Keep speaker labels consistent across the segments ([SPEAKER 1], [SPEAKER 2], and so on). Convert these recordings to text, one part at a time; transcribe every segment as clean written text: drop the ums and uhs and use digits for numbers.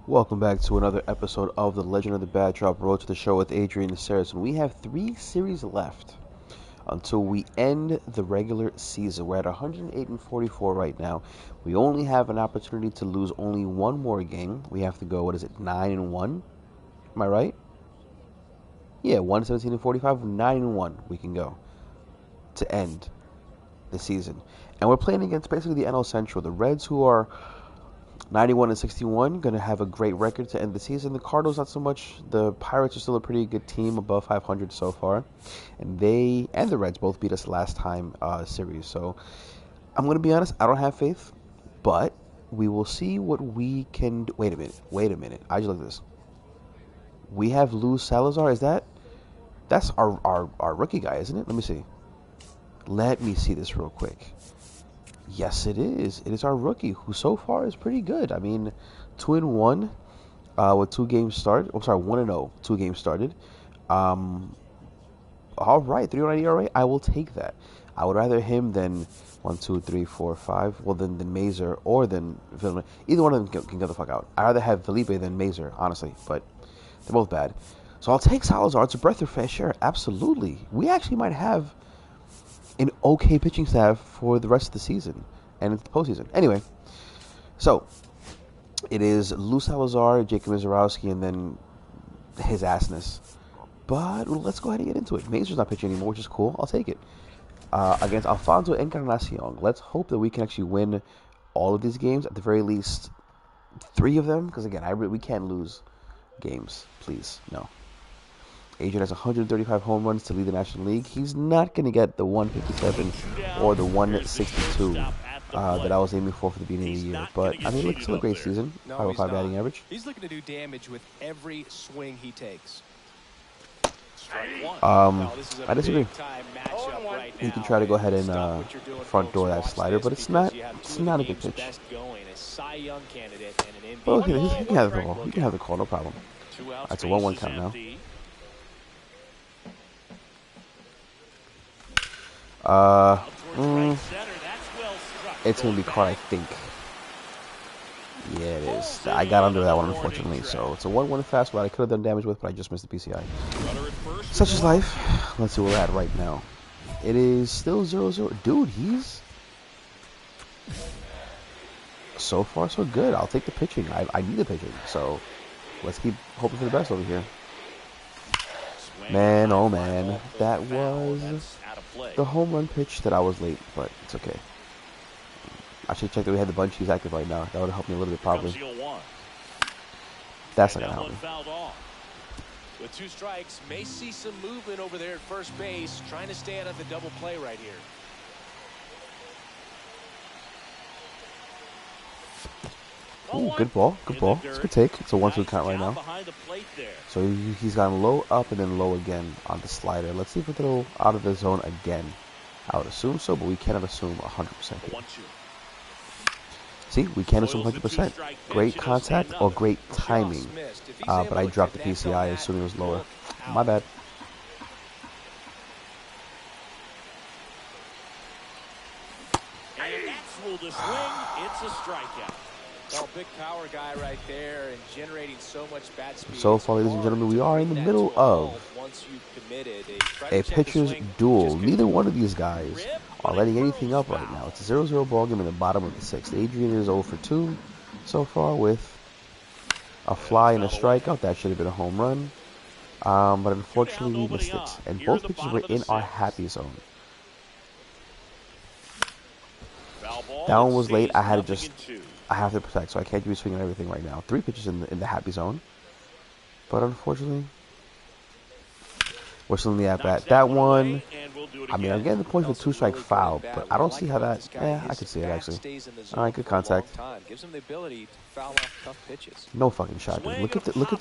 [SPEAKER 1] Welcome back to another episode of The Legend of the Bad Drop Road to the Show with Adrian Ceris. And we have 3 series left until we end the regular season. We're at 108 and 44 right now. We only have an opportunity to lose only one more game. We have to go, 9 and 1? Am I right? Yeah, 117 and 45, 9 and 1 we can go to end the season. And we're playing against basically the NL Central. The Reds, who are 91 and 61, going to have a great record to end the season. The Cardinals, not so much. The Pirates are still a pretty good team, above 500 so far. And they and the Reds both beat us last time series. So I'm going to be honest, I don't have faith. But we will see what we can do. Wait a minute. I just look at this. We have Luis Salazar. That's our rookie guy, isn't it? Let me see this real quick. Yes, it is. It is our rookie, who so far is pretty good. I mean, 2-1 with 2 games started. I'm sorry, 1-0, 2 games started. All right, 3.09 ERA. I will take that. I would rather him than 1, 2, 3, 4, 5. Well, than Mazer or than Vilma. Either one of them can get the fuck out. I'd rather have Felipe than Mazer, honestly. But they're both bad. So I'll take Salazar. It's a breath of fresh air. Absolutely. We actually might have an okay pitching staff for the rest of the season and the postseason. Anyway, so it is Luis Salazar, Jacob Mizorowski, and then his assness. But let's go ahead and get into it. Mazer's not pitching anymore, which is cool. I'll take it. Against Alfonso Encarnacion. Let's hope that we can actually win all of these games, at the very least 3 of them, because again, we can't lose games. Please, no. Adrian has 135 home runs to lead the National League. He's not going to get the 157 or the 162 that I was aiming for the beginning of the year. But, I mean, it's still a great season. 505 batting average.
[SPEAKER 2] He's looking to do damage with every swing he takes.
[SPEAKER 1] I disagree. He can try to go ahead and front door that slider, but it's not a good pitch. Well, okay, he can have the call. He can have the call, no problem. That's a 1-1 count now. It's going to be caught, I think. Yeah, it is. I got under that one, unfortunately. So it's a 1-1 fastball I could have done damage with, but I just missed the PCI. Such is life. Let's see where we're at right now. It is still 0-0. Dude, he's so far so good. I'll take the pitching. I need the pitching. So let's keep hoping for the best over here. Man, oh man. That was the home run pitch that I was late, but it's okay. I should check that we had the bunchies active right now. That would have helped me a little bit, probably. That's not going to help me.
[SPEAKER 2] With 2 strikes, may see some movement over there at first base, trying to stay out of the double play right here.
[SPEAKER 1] Ooh, good ball. Good ball. It's a good take. It's a 1-2 count right now. So he's gone low up and then low again on the slider. Let's see if we can throw out of the zone again. I would assume so, but we cannot assume 100% here. See, we can assume 100%. Great contact or great timing. But I dropped the PCI assuming it was lower. My bad.
[SPEAKER 2] It's a strikeout. Well, big power guy right there and generating so much bat speed.
[SPEAKER 1] So far, ladies and gentlemen, we are in the middle of a pitcher's duel. Neither one of these guys are letting anything up right now. It's a 0-0 ball game in the bottom of the 6th. Adrian is 0 for 2 so far with a fly and a strikeout. That should have been a home run. But unfortunately, we missed it. And both pitchers were in our happy zone. That one was late. I have to protect, so I can't be swinging everything right now. 3 pitches in the happy zone. But unfortunately, we're still in the at-bat. That one, I mean, I'm getting the point for 2-strike foul, but I don't see how that, I could see it, actually. All right, good contact. No fucking shot, dude. Look at this. Look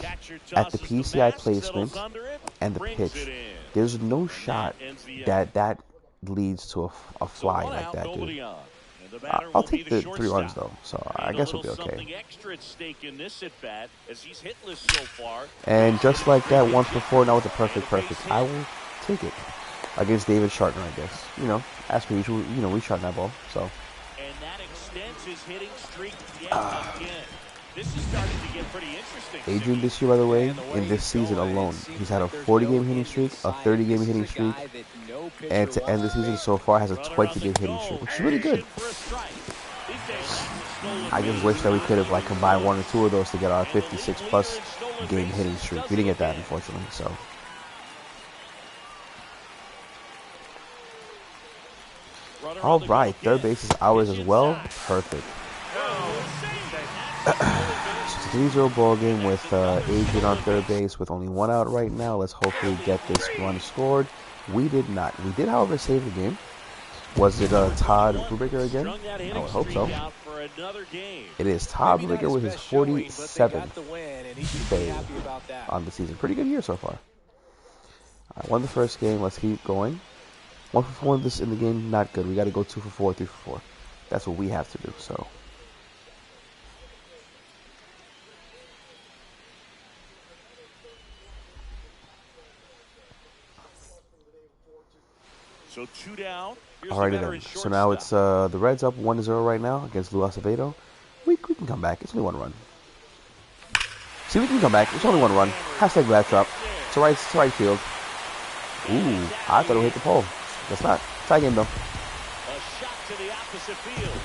[SPEAKER 1] at the PCI placement and the pitch. There's no shot that leads to a fly like that, dude. I'll take the 3 runs, though, so I guess we'll be okay. And just like that, once before, now with the perfect, I will take it against David Shartner, I guess. You know, as per usual, we shot that ball, so.
[SPEAKER 2] This is starting to get pretty interesting.
[SPEAKER 1] Adrian this year, by the way, in this season alone, he's had a 40-game hitting streak, a 30-game hitting streak, and to end the season so far has a 20-game hitting streak, which is really good. I just wish that we could have like combined one or two of those to get our 56-plus game hitting streak. We didn't get that, unfortunately. So, all right, third base is ours as well. Perfect. It's a 3-0 ball game with Adrian on third base with only one out right now. Let's hopefully get this run scored. We did not. We did, however, save the game. Was it Todd Brubaker again? I would hope so. It is Todd Brubaker with his 47th save on the season. Pretty good year so far. I won the first game. Let's keep going. 1 for 4 in the game, not good. We got to go 2 for 4, 3 for 4. That's what we have to do. So.
[SPEAKER 2] So 2 down.
[SPEAKER 1] Alrighty then. So now it's the Reds up 1-0 right now against Luis Acevedo. We can come back. It's only one run. See, we can come back. It's only one run. Hashtag backdrop. It's right field. Ooh, I thought it would hit the pole. That's not. Tie game though.
[SPEAKER 2] A shot to the opposite field.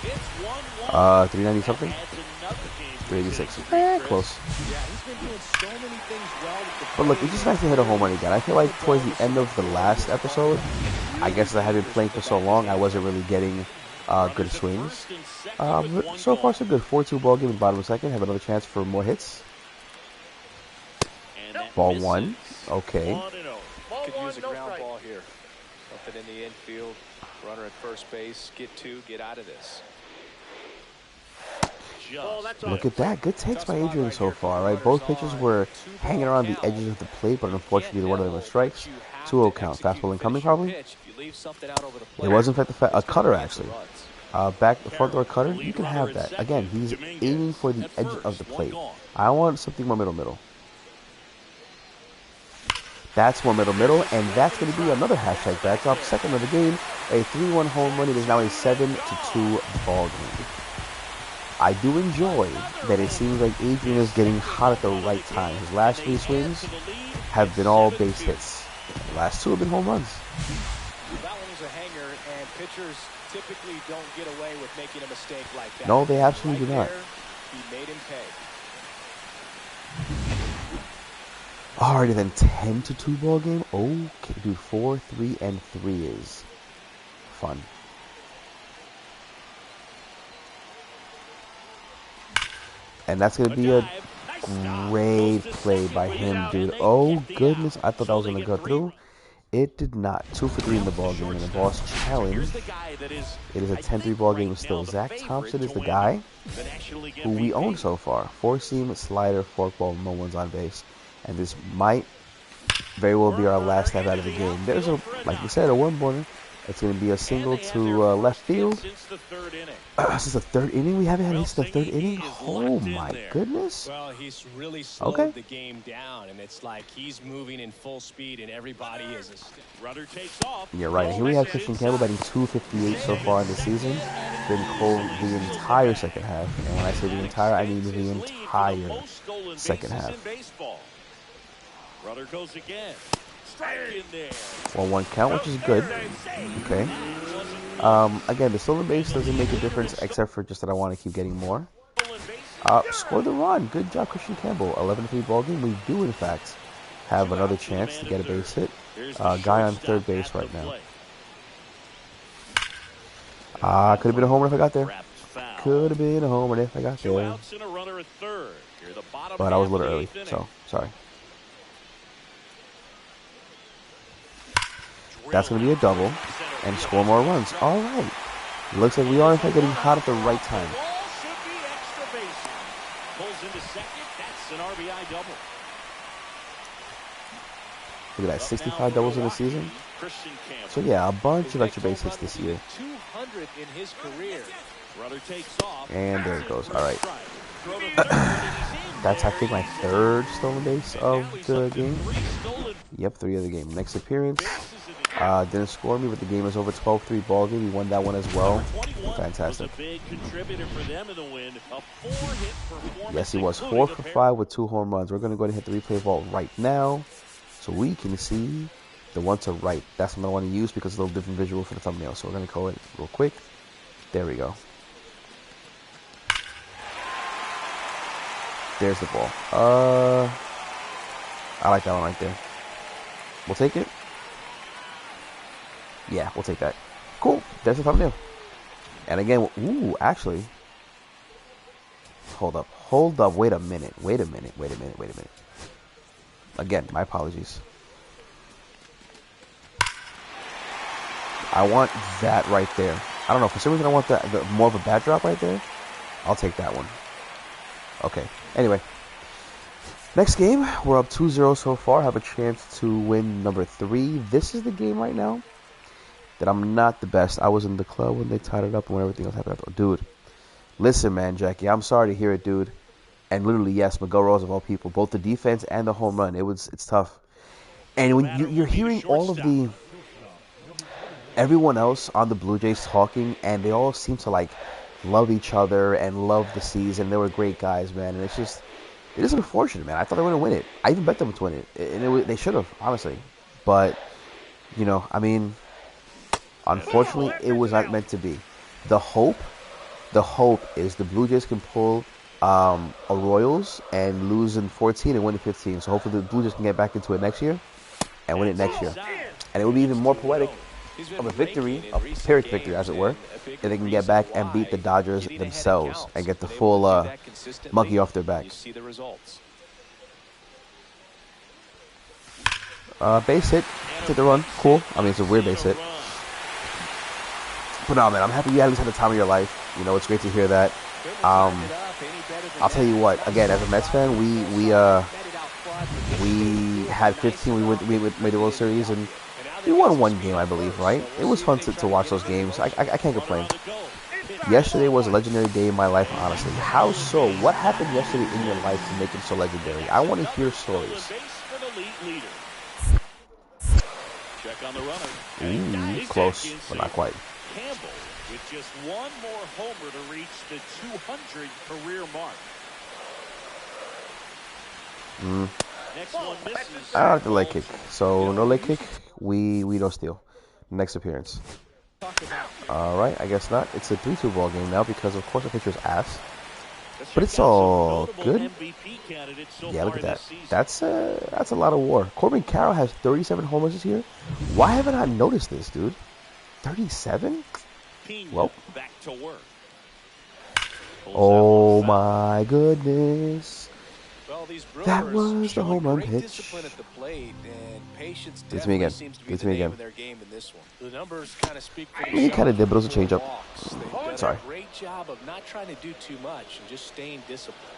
[SPEAKER 2] It's 1-1.
[SPEAKER 1] 390 something. 386. Close. But look, it's just nice to hit a home run again. I feel like towards the end of the last episode, I guess I had been playing for so long, I wasn't really getting good swings. But so far, so good. 4-2 ball game in the bottom of the second. Have another chance for more hits. Ball 1. Okay.
[SPEAKER 2] Could use a ground ball here. Something in the infield. Runner at first base. Get 2. Get out of this.
[SPEAKER 1] Look at that. Good takes by Adrian so far, right? Both pitchers were hanging around the edges of the plate, but unfortunately, neither one of them was strikes. 2-0 count. Fastball incoming, probably. It was, in fact, a cutter, actually. Back front door cutter. You can have that. Again, he's aiming for the edge of the plate. I want something more middle. That's more middle, and that's going to be another hashtag backdrop. Second of the game, a 3-1 home run. It is now a 7-2 ball game. I do enjoy that it seems like Adrian is getting hot at the right time. His last 3 swings have been all base hits. The last 2 have been home runs.
[SPEAKER 2] That one was a hanger, and pitchers typically don't get away with making a mistake like that.
[SPEAKER 1] No, they absolutely do not.
[SPEAKER 2] He made him pay.
[SPEAKER 1] Alrighty then, 10-2 ball game. Okay, dude, 4, 3, and 3 is fun. And that's going to be a great play by him, dude. Oh, goodness. I thought that was going to go through. It did not. 2 for 3 in the ball game. And the boss challenge. It is a 10-3 ball game still. Zach Thompson is the guy who we own so far. 4-seam, slider, forkball, no one's on base. And this might very well be our last step out of the game. There's a, like we said, a one-border. It's going to be a single to left field. Since the third inning, we haven't had hits in the third inning. Oh my goodness!
[SPEAKER 2] Well, he's really slowed the game down, and it's like he's moving in full speed, and everybody is. Runner takes off.
[SPEAKER 1] You're right. Here we have Christian Campbell batting .258 so far in the season. Been cold the entire second half, and when I say the entire, I mean the entire second half.
[SPEAKER 2] Runner goes again.
[SPEAKER 1] 1-1 count, which is good. Okay. Again, the stolen base doesn't make a difference, except for just that I want to keep getting more. Score the run. Good job, Christian Campbell. 11-3 ball game. We do, in fact, have another chance to get a base hit. Guy on third base right now. Could have been a home run if I got there. Could have been a home run if I got there. But I was a little early, so sorry. That's going to be a double and score more runs. All right. It looks like we are, in fact, getting hot at the right time. Look at that, 65 doubles in the season. So, yeah, a bunch of extra base hits this year. And there it goes. All right. That's, I think, my third stolen base of the game. Yep, 3 of the game. Next appearance. Didn't score me, but the game is over. 12-3 ball game. We won that one as well. Fantastic. Yes, he was 4 for 5 with 2 home runs. We're going to go ahead and hit the replay vault right now so we can see the one to right. That's what I want to use because it's a little different visual for the thumbnail. So we're going to go in real quick. There we go. There's the ball. I like that one right there. We'll take it. Yeah, we'll take that. Cool. There's the thumbnail. And again, ooh, actually, hold up. Wait a minute. Again, my apologies. I want that right there. I don't know. For some reason, I want that more of a bat drop right there. I'll take that one. Okay. Anyway, next game. We're up 2-0 so far. Have a chance to win number 3. This is the game right now that I'm not the best. I was in the club when they tied it up and when everything else happened. Dude, listen, man, Jackie. I'm sorry to hear it, dude. And literally, yes, Miguel Rose of all people, both the defense and the home run. It's tough. And when you're hearing all of everyone else on the Blue Jays talking, and they all seem to like love each other and love the season. They were great guys, man. And it is unfortunate, man. I thought they were going to win it. I even bet them to win it. And they should have, honestly. But, you know, I mean, unfortunately, it was not meant to be. The hope is the Blue Jays can pull a Royals and lose in 14 and win in 15. So hopefully the Blue Jays can get back into it next year and win it next year. And it would be even more poetic of a victory, a Pyrrhic victory, as it were, if they can get back and beat the Dodgers themselves and get the full monkey off their back. Base hit, take the run, cool. I mean, it's a weird base hit. But no, man, I'm happy you at least had the time of your life. You know, it's great to hear that. I'll tell you what, again, as a Mets fan, we had 15, we made the World Series, and we won one game, I believe, right? It was fun to watch those games. I can't complain. Yesterday was a legendary day in my life, honestly. How so? What happened yesterday in your life to make it so legendary? I want to hear stories. Ooh, close, but not quite.
[SPEAKER 2] With just one more homer to reach the 200 career mark. Next one misses.
[SPEAKER 1] I don't like the leg kick, so no leg kick. We don't steal. Next appearance. All right, I guess not. It's a 3-2 ball game now because of course the pitcher's ass. But it's all good. Yeah, look at that. That's a lot of WAR. Corbin Carroll has 37 homers this year. Why haven't I noticed this, dude? 37? Well,
[SPEAKER 2] back to work.
[SPEAKER 1] Oh my goodness.
[SPEAKER 2] Well,
[SPEAKER 1] that was the home run pitch. It's me again. It's me again. He kind of did, but it was a changeup. Sorry.
[SPEAKER 2] Great job of not trying to do too much and just staying disciplined.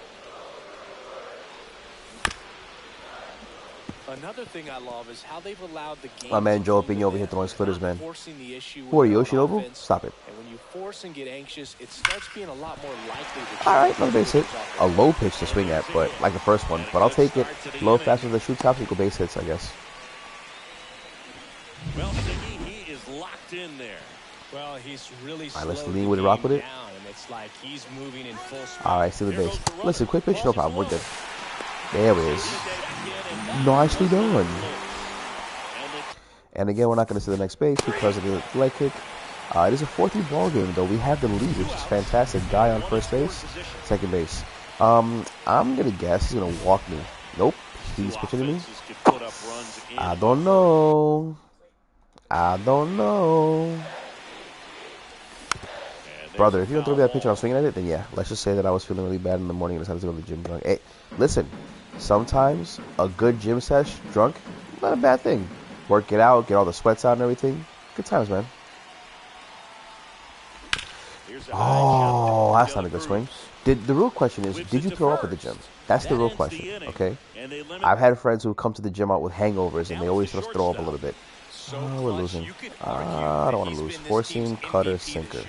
[SPEAKER 2] Another thing I love is how they've allowed the game.
[SPEAKER 1] My man Joe Pino over here throwing splitters, man. Who are you, Yoshinobu? Stop it.
[SPEAKER 2] And when you force and get anxious, it starts being a lot more likely to.
[SPEAKER 1] All right, another base hit. A low pitch to swing at, but like the first one. But I'll take it. Low faster than shoot tops equal base hits, I guess.
[SPEAKER 2] Well, Siggy, he is locked in there. Well, he's really.
[SPEAKER 1] All right, let's lean with it, rock with it.
[SPEAKER 2] It's like he's moving in full speed.
[SPEAKER 1] All right, see the base. Listen, quick pitch, no problem. We're good. There it is. Nicely done. And again, we're not going to see the next base because of the leg kick. It is a 4-3 ball game, though. We have the lead, which is fantastic. Guy on first base, second base. I'm going to guess he's going to walk me. Nope. He's pitching to me. I don't know. Brother, if you don't throw me that pitch and I'm swinging at it, then yeah. Let's just say that I was feeling really bad in the morning and decided to go to the gym drunk. Hey, listen. Sometimes a good gym sesh drunk, not a bad thing. Work it out, get all the sweats out and everything. Good times, man. Oh, that's not a good swing. The real question is, did you throw up at the gym? That's the real question, okay? I've had friends who come to the gym out with hangovers and they always just throw up a little bit. Oh, we're losing. I don't want to lose. Four seam, cutter, sinker.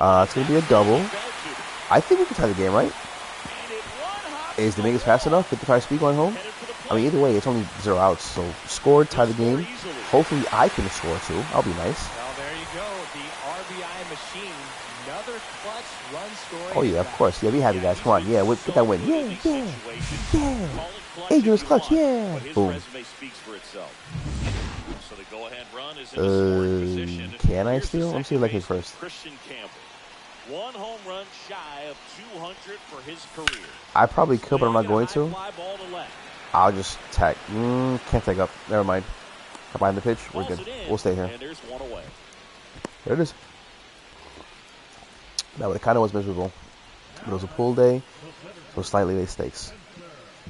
[SPEAKER 1] It's going to be a double. I think we can tie the game, right? Is Dominguez fast enough? 55 speed going home? I mean, either way, it's only 0 outs. So score, tie the game. Hopefully, I can score too. I'll be nice.
[SPEAKER 2] Well, there you go. The RBI machine. Another clutch run scoring.
[SPEAKER 1] Oh yeah, of course. Yeah, be happy, guys. Come on. Yeah, get that win. Yeah, yeah, yeah. Adrian's clutch. Yeah. Boom. Can I steal? Let me see like his first.
[SPEAKER 2] One home run shy of 200 for his career.
[SPEAKER 1] I probably could, but I'm not going to. I'll just tag. Can't tag up. Never mind. Combine the pitch. We're good. We'll stay here. There it is. That it kind of was miserable. It was a pool day, so slightly late stakes.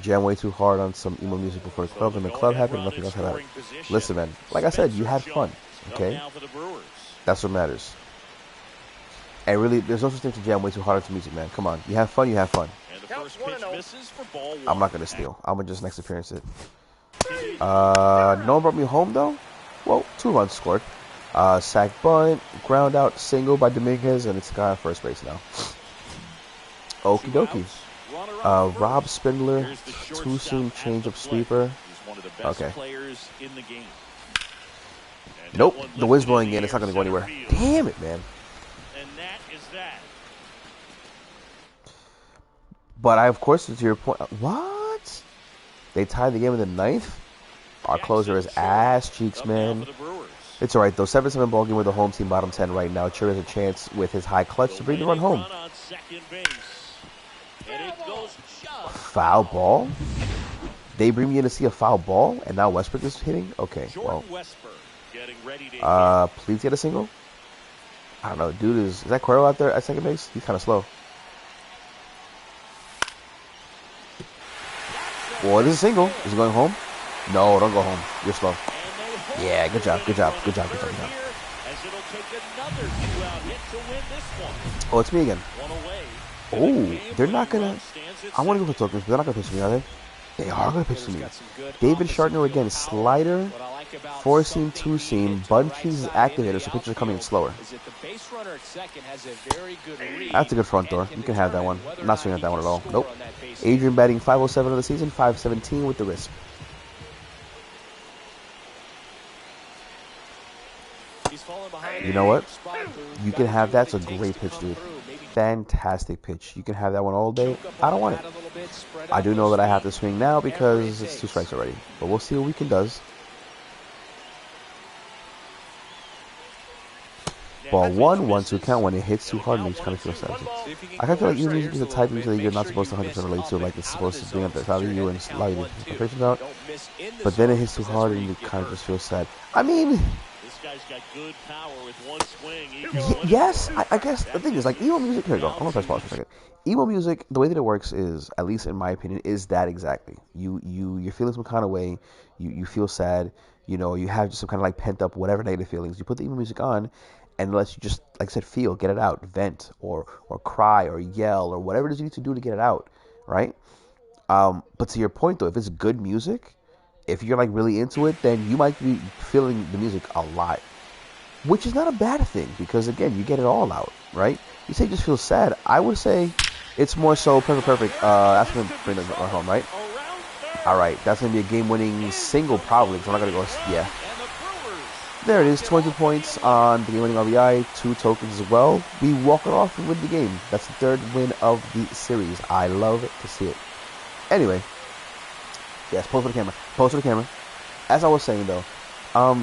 [SPEAKER 1] Jam way too hard on some emo music before the club, and the club happened. Nothing else happened. Listen, man. Like I said, you had fun. Okay. That's what matters. And really, there's no such thing to jam way too hard to music, man. Come on. You have fun, you have fun. I'm not going to steal. I'm going to just next appearance it. No one brought me home, though? Well, 2 runs scored. Sack bunt, ground out, single by Dominguez, and it's a guy on first base now. Okie dokie. Rob Spindler, 2-seam change-up sweeper. Okay. Nope, the wind's blowing in. It's not going to go anywhere. Damn it, man. But of course, to your point, what? They tied the game in the 9th? Our closer is ass cheeks, man. It's alright, though. 7-7 ball game with the home team bottom 10 right now. Cherry has a chance with his high clutch to bring the run home. Foul ball? They bring me in to see a foul ball, and now Westbrook is hitting? Okay, well. Please get a single? I don't know, dude, is that Cuero out there at second base? He's kind of slow. Boy, this is a single. Is he going home? No, don't go home. You're slow. Yeah, good job, good job, good job, good job, good job. Oh, it's me again. Oh, they're not gonna. I want to go for tokens, but they're not gonna pitch to me, are they? They are gonna pitch to me. David Shartner again, slider, 4-seam, 2-seam, bunches is activated, so pitches are coming in slower. That's a good front door. You can have that one. I'm not swinging at that one at all. Nope. Adrian batting 507 of the season, 517 with the wrist. You know what? You can have that's a great pitch, dude. Fantastic pitch. You can have that one all day. I don't want it. I do know that I have to swing now because it's 2 strikes already. But we'll see what we can does. Ball 1-1-2 count. When it hits too hard, makes kind of feel sad. I kind of feel like even music is a type of music that you're not supposed to 100% relate to. Like it's supposed to bring up the value you and allow you to get patience out. But then it hits too hard and you kind of just feel sad. I mean, yes, I guess the thing is like emo music. Here we go. I'm gonna press pause for a second. Emo music, the way that it works is, at least in my opinion, is that exactly. You're feeling some kind of way. You feel sad. You know, you have just some kind of like pent up whatever negative feelings. You put the emo music on, and it lets you just, like I said, feel, get it out, vent, or cry, or yell, or whatever it is you need to do to get it out, right? But to your point though, if it's good music, if you're like really into it, then you might be feeling the music a lot, which is not a bad thing because again, you get it all out, right? You say you just feel sad. I would say it's more so perfect. That's gonna bring the run home, right? All right, that's gonna be a game-winning single probably. So I'm not gonna go. Yeah, there it is. 20 points on the game-winning RBI, 2 tokens as well. We walk it off and win the game. That's the 3rd win of the series. I love to see it. Anyway. Yes, pose for the camera. Pose for the camera. As I was saying, though, I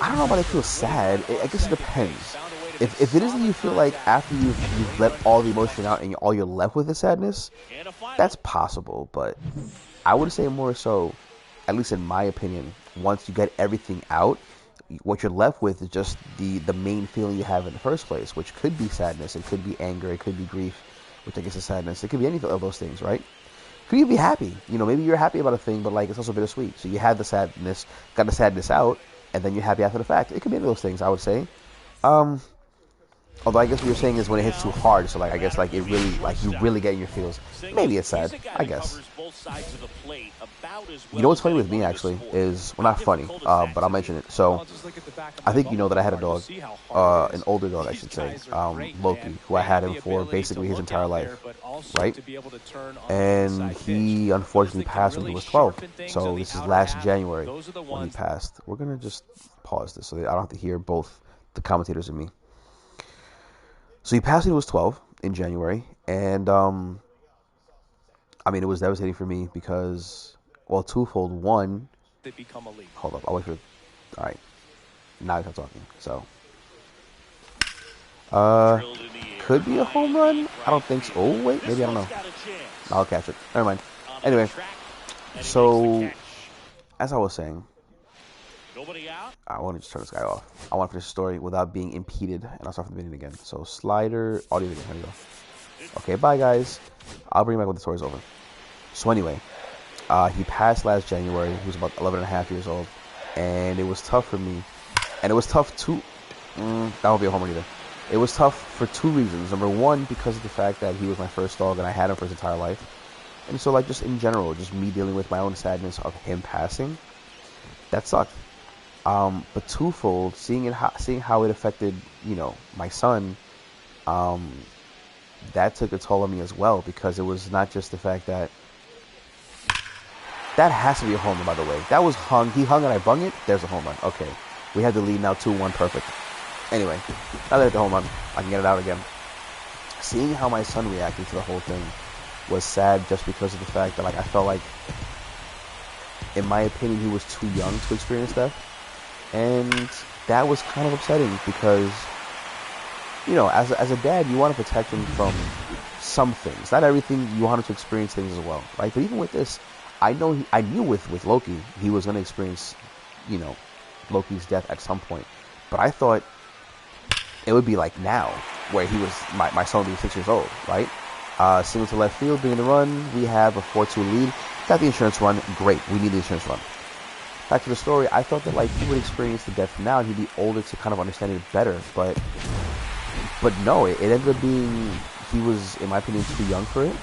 [SPEAKER 1] don't know about it feels sad. I guess it depends. If it is that you feel like after you've let all the emotion out and all you're left with is sadness, that's possible. But I would say more so, at least in my opinion, once you get everything out, what you're left with is just the main feeling you have in the first place, which could be sadness, it could be anger, it could be grief, which I guess is sadness. It could be any of those things, right? Could you be happy? You know, maybe you're happy about a thing, but like it's also bittersweet. So you had the sadness, got the sadness out, and then you're happy after the fact. It could be any of those things, I would say. Although I guess what you're saying is when it hits too hard, so like I guess like it really like you really get in your feels. Maybe it's sad. I guess. You know what's funny with me actually is well not funny, but I'll mention it. So I think you know that I had a dog, an older dog I should say, Loki, who I had him for basically his entire life, right? And he unfortunately passed when he was 12. So this is last January when he passed. We're gonna just pause this so that I don't have to hear both the commentators and me. So he passed when he was 12 in January, and I mean it was devastating for me because, well, twofold. One, hold up, I'll wait for. All right, now I'm talking. So, could be a home run. I don't think so. Oh wait, maybe I don't know. I'll catch it. Never mind. Anyway, so as I was saying, I want to just turn this guy off. I want to finish the story without being impeded, and I'll start from the beginning again. So slider, audio video, here we go. Okay, bye guys. I'll bring you back when the story's over. So anyway, he passed last January. He was about 11 and a half years old, and it was tough for me. And it was tough too. That won't be a home run either. It was tough for two reasons. Number one, because of the fact that he was my first dog, and I had him for his entire life. And so, like, just in general, just me dealing with my own sadness of him passing, that sucked. But twofold, seeing how it affected, you know, my son, that took a toll on me as well, because it was not just the fact that has to be a home run, by the way. That was hung. He hung and I bung it. There's a home run. Okay, we have the lead now, 2-1, perfect. Anyway, now that it's a home run, I can get it out again. Seeing how my son reacted to the whole thing was sad, just because of the fact that, like, I felt like, in my opinion, he was too young to experience that. And that was kind of upsetting because, you know, as a dad, you want to protect him from some things. Not everything. You want him to experience things as well, right? But even with this, I knew with Loki, he was going to experience, you know, Loki's death at some point. But I thought it would be like now, where he was, my son would be 6 years old, right? Single to left field, bringing the run. We have a 4-2 lead. Got the insurance run. Great. We need the insurance run. Back to the story, I thought that, like, he would experience the death now and he'd be older to kind of understand it better, but no, it ended up being, he was, in my opinion, too young for it.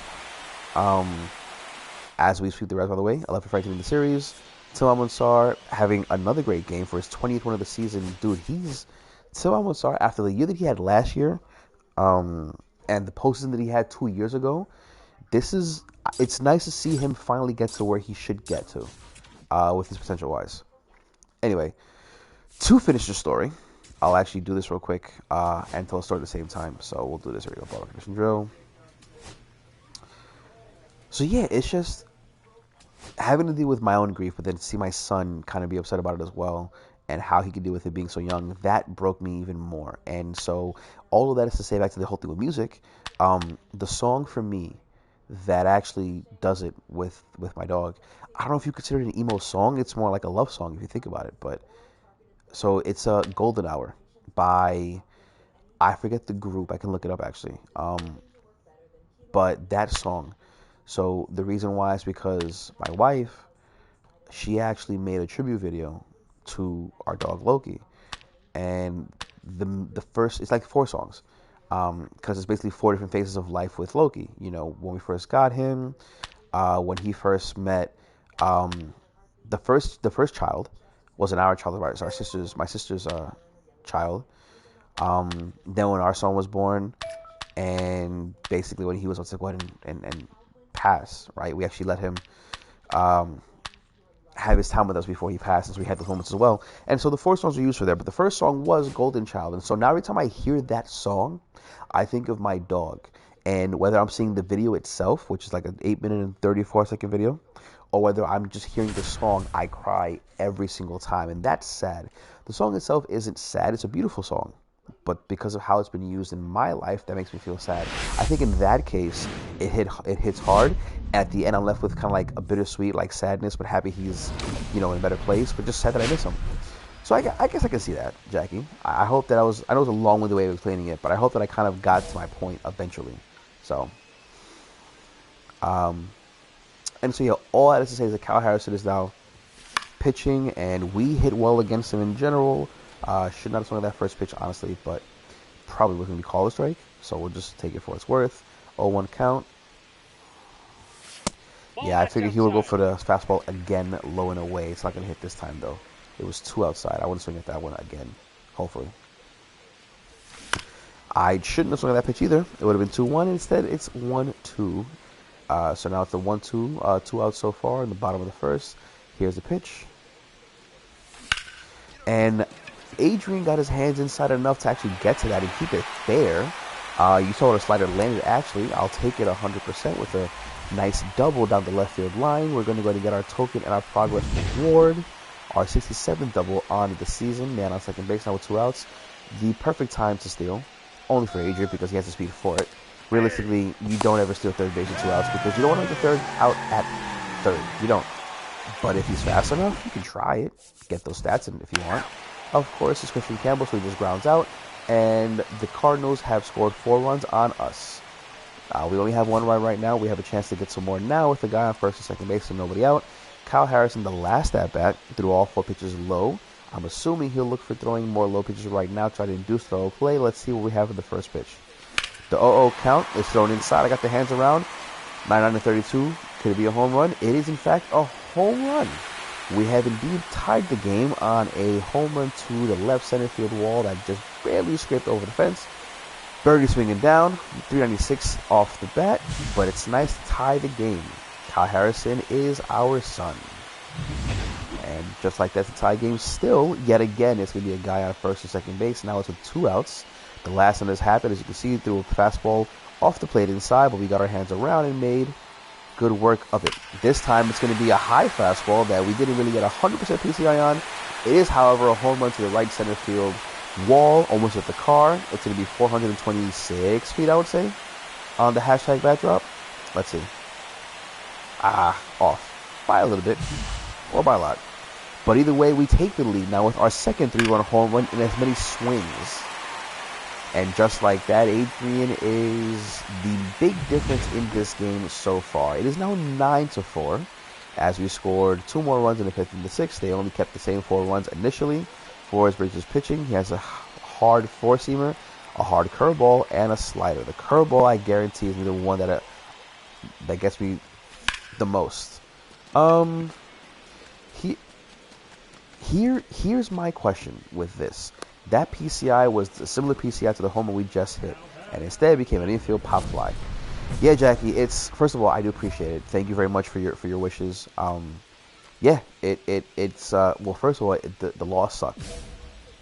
[SPEAKER 1] As we sweep the rest by the way, 11 for Franklin in the series. Tim Munsar having another great game for his 20th one of the season. Dude, Tim Munsar, after the year that he had last year, and the postseason that he had 2 years ago, it's nice to see him finally get to where he should get to. With his potential-wise. Anyway, to finish the story, I'll actually do this real quick and tell a story at the same time. So we'll do this. Here we go. Ball condition drill. So yeah, it's just having to deal with my own grief, but then see my son kind of be upset about it as well, and how he could deal with it being so young. That broke me even more. And so all of that is to say, back to the whole thing with music, the song for me that actually does it with my dog, I don't know if you consider it an emo song. It's more like a love song if you think about it. But so it's a Golden Hour by, I forget the group. I can look it up actually. But that song. So the reason why is because my wife, she actually made a tribute video to our dog Loki, and the first, it's like 4 songs, because it's basically 4 different phases of life with Loki. You know, when we first got him, when he first met. The first child wasn't our child, it was my sister's child. Then when our son was born, and basically when he was about to go ahead and pass, right? We actually let him have his time with us before he passed, since we had those moments as well. And so the 4 songs were used for there, but the first song was Golden Child. And so now every time I hear that song, I think of my dog. And whether I'm seeing the video itself, which is like an 8-minute and 34-second video, or whether I'm just hearing the song, I cry every single time. And that's sad. The song itself isn't sad. It's a beautiful song. But because of how it's been used in my life, that makes me feel sad. I think in that case, it hits hard. At the end, I'm left with kind of like a bittersweet, like sadness, but happy he's, you know, in a better place. But just sad that I miss him. So I guess I can see that, Jackie. I hope that I know it was a long-winded way of explaining it, but I hope that I kind of got to my point eventually. So, and so yeah, all that is to say is that Cal Harrison is now pitching, and we hit well against him in general. Should not have swung that first pitch, honestly, but probably was going to be called a strike, so we'll just take it for what it's worth. 0-1 count. Yeah, I figured he would go for the fastball again, low and away. It's not going to hit this time, though. It was 2 outside. I wouldn't swing at that one again, hopefully. I shouldn't have swung at that pitch either. It would have been 2-1. Instead, it's 1-2. So now it's the 1-2, 2 outs so far in the bottom of the first. Here's the pitch. And Adrian got his hands inside enough to actually get to that and keep it there. You saw where the slider landed. Actually, I'll take it 100% with a nice double down the left field line. We're going to go ahead and get our token and our progress reward. Our 67th double on the season. Man on second base now with 2 outs. The perfect time to steal. Only for Adrian because he has the speed for it. Realistically, you don't ever steal third base with 2 outs because you don't want to make the third out at third. You don't. But if he's fast enough, you can try it. Get those stats in if you want. Of course, it's Christian Campbell, so he just grounds out. And the Cardinals have scored 4 runs on us. We only have 1 run right now. We have a chance to get some more now with the guy on first and second base and nobody out. Kyle Harrison, the last at-bat, threw all 4 pitches low. I'm assuming he'll look for throwing more low pitches right now, try to induce throw play. Let's see what we have for the first pitch. The 0-0 count is thrown inside. I got the hands around. 99-32. Could it be a home run? It is, in fact, a home run. We have indeed tied the game on a home run to the left center field wall that just barely scraped over the fence. Birdie swinging down. 396 off the bat, but it's nice to tie the game. Kyle Harrison is our son. And just like that's a tie game still, yet again, it's going to be a guy on first and second base. Now it's with 2 outs. The last time this happened, as you can see, threw a fastball off the plate inside, but we got our hands around and made good work of it. This time it's going to be a high fastball that we didn't really get 100% PCI on. It is, however, a home run to the right center field wall, almost at the car. It's going to be 426 feet, I would say, on the hashtag backdrop. Let's see. Off by a little bit, or by a lot. But either way, we take the lead now with our second 3-run home run in as many swings. And just like that, Adrian is the big difference in this game so far. It is now 9-4, as we scored 2 more runs in the 5th and the 6th. They only kept the same 4 runs initially. Forrest Bridges pitching. He has a hard 4-seamer, a hard curveball, and a slider. The curveball, I guarantee, is the one that gets me the most. Here's my question with this. That PCI was a similar PCI to the homer we just hit, and instead became an infield pop fly. Yeah, Jackie, first of all, I do appreciate it. Thank you very much for your wishes. It's well, first of all, the loss sucked,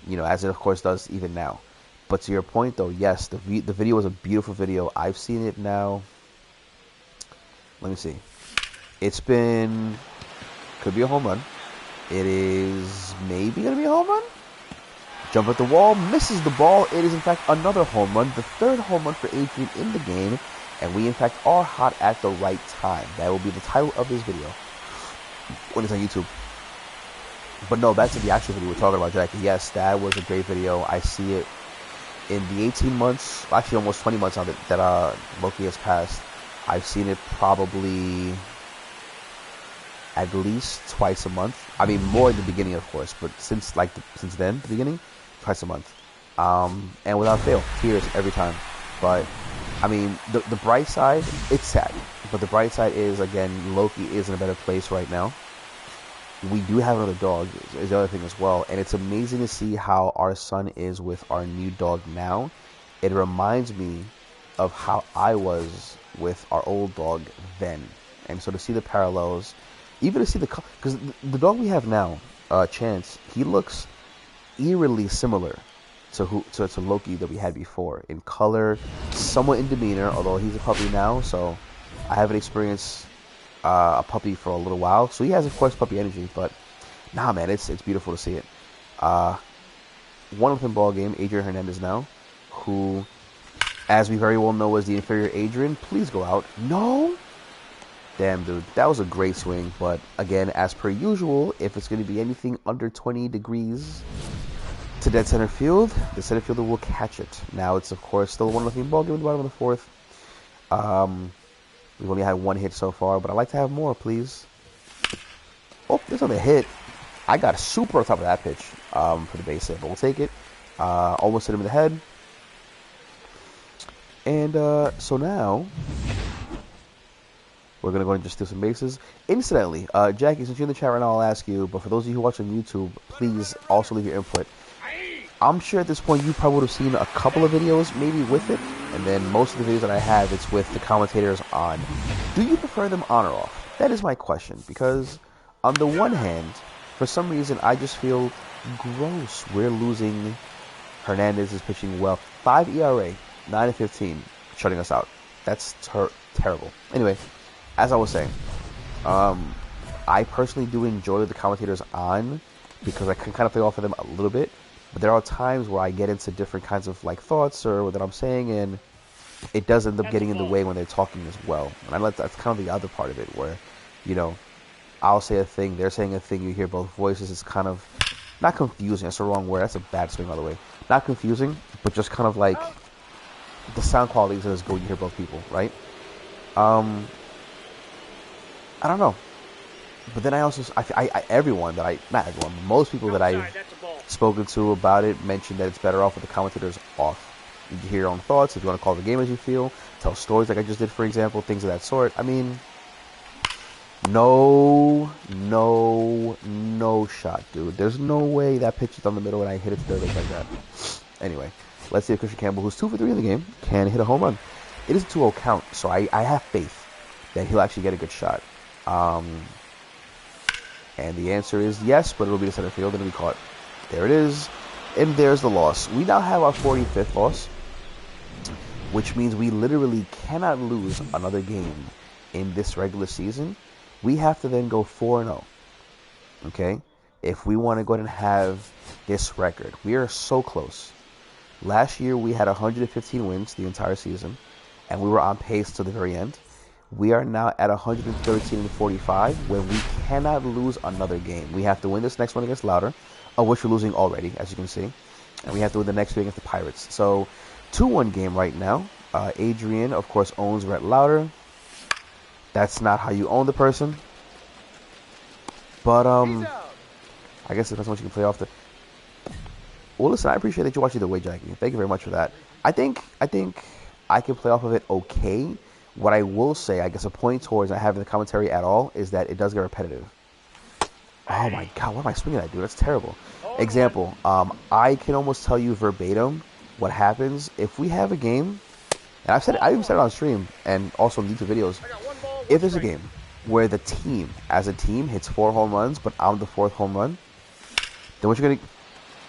[SPEAKER 1] as it of course does even now. But to your point, though, yes, the video was a beautiful video. I've seen it now. Let me see. Could be a home run. It is maybe going to be a home run. Jump at the wall, misses the ball. It is, in fact, another home run. The 3rd home run for Adrian in the game. And we, in fact, are hot at the right time. That will be the title of this video when it's on YouTube. But no, back to the actual video we're talking about, Jackie. Yes, that was a great video. I see it in the 18 months, actually almost 20 months now that Loki has passed. I've seen it probably at least twice a month. I mean, more in the beginning, of course, but since then, the beginning, twice a month. And without fail, tears every time. But I mean, the bright side, it's sad, but the bright side is, again, Loki is in a better place right now. We do have another dog, is the other thing as well, and it's amazing to see how our son is with our new dog now. It reminds me of how I was with our old dog then, and so to see the parallels, even to see because the dog we have now, Chance, he looks eerily similar to Loki that we had before in color, somewhat in demeanor, although he's a puppy now, so I haven't experienced a puppy for a little while, so he has, of course, puppy energy, but nah, man, it's beautiful to see it. One of them ball game, Adrian Hernandez now, who, as we very well know, is the inferior Adrian. Please go out. No? Damn, dude, that was a great swing, but again, as per usual, if it's going to be anything under 20 degrees to dead center field, the center fielder will catch it. Now it's, of course, still a 1-0 ball game at the bottom of the 4th. We've only had 1 hit so far, but I'd like to have more, please. Oh, there's another hit. I got super on top of that pitch for the base hit, but we'll take it. Almost hit him in the head. And so now we're going to go and just steal some bases. Incidentally, Jackie, since you're in the chat right now, I'll ask you, but for those of you who watch on YouTube, please also leave your input. I'm sure at this point you probably would have seen a couple of videos maybe with it, and then most of the videos that I have, it's with the commentators on. Do you prefer them on or off? That is my question, because on the one hand, for some reason, I just feel gross. We're losing. Hernandez is pitching well. 5 ERA, 9-15, shutting us out. That's terrible. Anyway, as I was saying, I personally do enjoy the commentators on because I can kind of play off of them a little bit. But there are times where I get into different kinds of like thoughts or that I'm saying, and it does end up getting in the way when they're talking as well. And that's kind of the other part of it, where, you know, I'll say a thing, they're saying a thing, you hear both voices. It's kind of not confusing. That's the wrong word. That's a bad swing, by the way. Not confusing, but just kind of like the sound quality isn't as good when you hear both people, right? I don't know. But then I also, everyone that not everyone, but most people that I've spoken to about it mentioned that it's better off with the commentators off. You can hear your own thoughts if you want to call the game as you feel, tell stories like I just did, for example, things of that sort. I mean, no shot, dude. There's no way that pitch is on the middle and I hit it to third base like that. Anyway, let's see if Christian Campbell, who's 2 for 3 in the game, can hit a home run. It is a 2-0 count, so I have faith that he'll actually get a good shot. And the answer is yes, but it'll be to center field and it'll be caught. There it is. And there's the loss. We now have our 45th loss, which means we literally cannot lose another game in this regular season. We have to then go 4-0. Okay? If we want to go ahead and have this record. We are so close. Last year we had 115 wins the entire season, and we were on pace to the very end. We are now at 113-45, where we cannot lose another game. We have to win this next one against Louder, of which we're losing already, as you can see. And we have to win the next two against the Pirates. So, 2-1 game right now. Adrian, of course, owns Rhett Louder. That's not how you own the person. But, I guess it depends on what you can play off the... Well, listen, I appreciate that you watch either way, Jackie. Thank you very much for that. I think I can play off of it okay. What I will say, I guess a point towards not having the commentary at all, is that it does get repetitive. Oh my god, what am I swinging at, dude? That's terrible. Example, I can almost tell you verbatim what happens if we have a game, and I even said it on stream and also in YouTube videos. If there's a game where the team, as a team, hits 4 home runs, but I'm the 4th home run, then what you're gonna...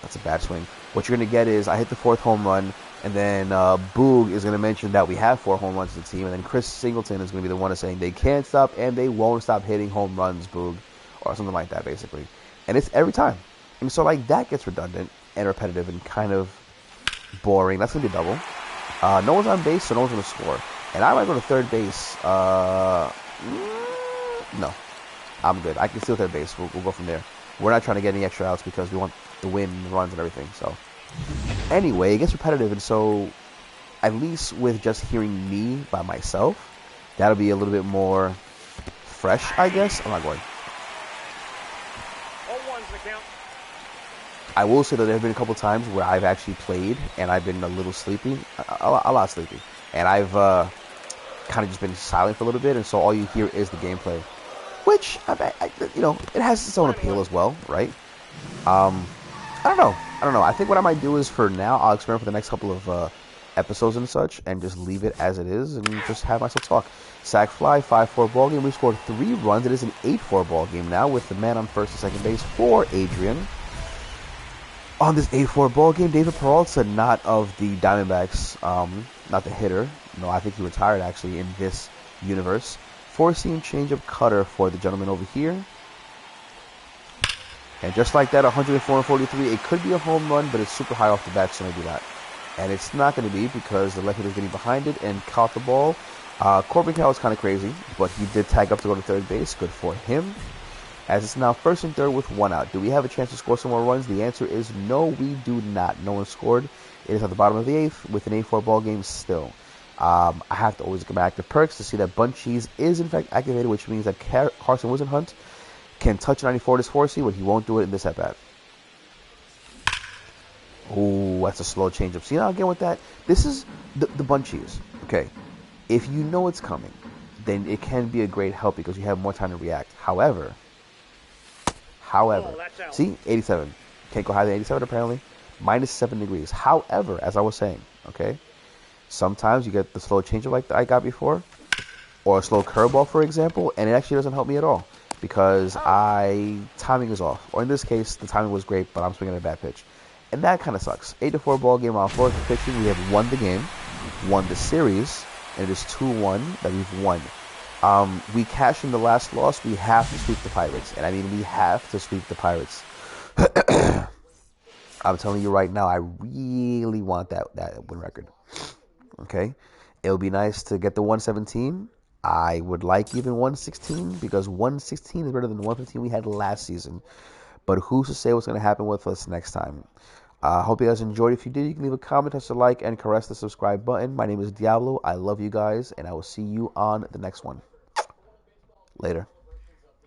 [SPEAKER 1] That's a bad swing. What you're gonna get is I hit the 4th home run, and then Boog is going to mention that we have 4 home runs to the team. And then Chris Singleton is going to be the one saying they can't stop and they won't stop hitting home runs, Boog. Or something like that, basically. And it's every time. And so, like, that gets redundant and repetitive and kind of boring. That's going to be a double. No one's on base, so no one's going to score. And I might go to third base. No. I'm good. I can steal third base. We'll go from there. We're not trying to get any extra outs because we want the win, the runs, and everything. So... Anyway, it gets repetitive, and so at least with just hearing me by myself, that'll be a little bit more fresh, I guess. I'm not going. I will say that there have been a couple times where I've actually played and I've been a little sleepy, a lot sleepy, and I've kind of just been silent for a little bit, and so all you hear is the gameplay, which you know, it has its own appeal as well, right? I don't know. I think what I might do is, for now, I'll experiment for the next couple of episodes and such, and just leave it as it is, and just have myself talk. Sack fly, 5-4 ball game. We scored 3 runs. It is an 8-4 ball game now, with the man on first and second base for Adrian. On this 8-4 ball game, David Peralta, not of the Diamondbacks, not the hitter. No, I think he retired, actually, in this universe. 4-seam changeup cutter for the gentleman over here. And just like that, 104-43, it could be a home run, but it's super high off the bat, so maybe not. And it's not going to be because the left hitter is getting behind it and caught the ball. Corbin Carroll is kind of crazy, but he did tag up to go to third base. Good for him. As it's now first and third with 1 out. Do we have a chance to score some more runs? The answer is no, we do not. No one scored. It is at the bottom of the 8th with an 8-4 ball game still. I have to always go back to perks to see that Bunt Cheese is in fact activated, which means that Carson Wisenhunt can touch 94 this 4C, but he won't do it in this at-bat. Oh, that's a slow changeup. See, now again with that, this is the bunchies. Okay, if you know it's coming, then it can be a great help because you have more time to react. However, see, 87. Can't go higher than 87 apparently. Minus 7 degrees. However, as I was saying, okay, sometimes you get the slow changeup like I got before, or a slow curveball, for example, and it actually doesn't help me at all because timing is off. Or in this case, the timing was great, but I'm swinging a bad pitch. And that kind of sucks. 8-4 ball game on 4th pitching. We have won the game, won the series, and it is 2-1 that we've won. We cash in the last loss. We have to sweep the Pirates. And I mean, we have to sweep the Pirates. I'm telling you right now, I really want that win record. Okay? It would be nice to get the 117. I would like even 116 because 116 is better than the 115 we had last season. But who's to say what's going to happen with us next time? Hope you guys enjoyed. If you did, you can leave a comment, touch the like, and caress the subscribe button. My name is Diablo. I love you guys, and I will see you on the next one. Later.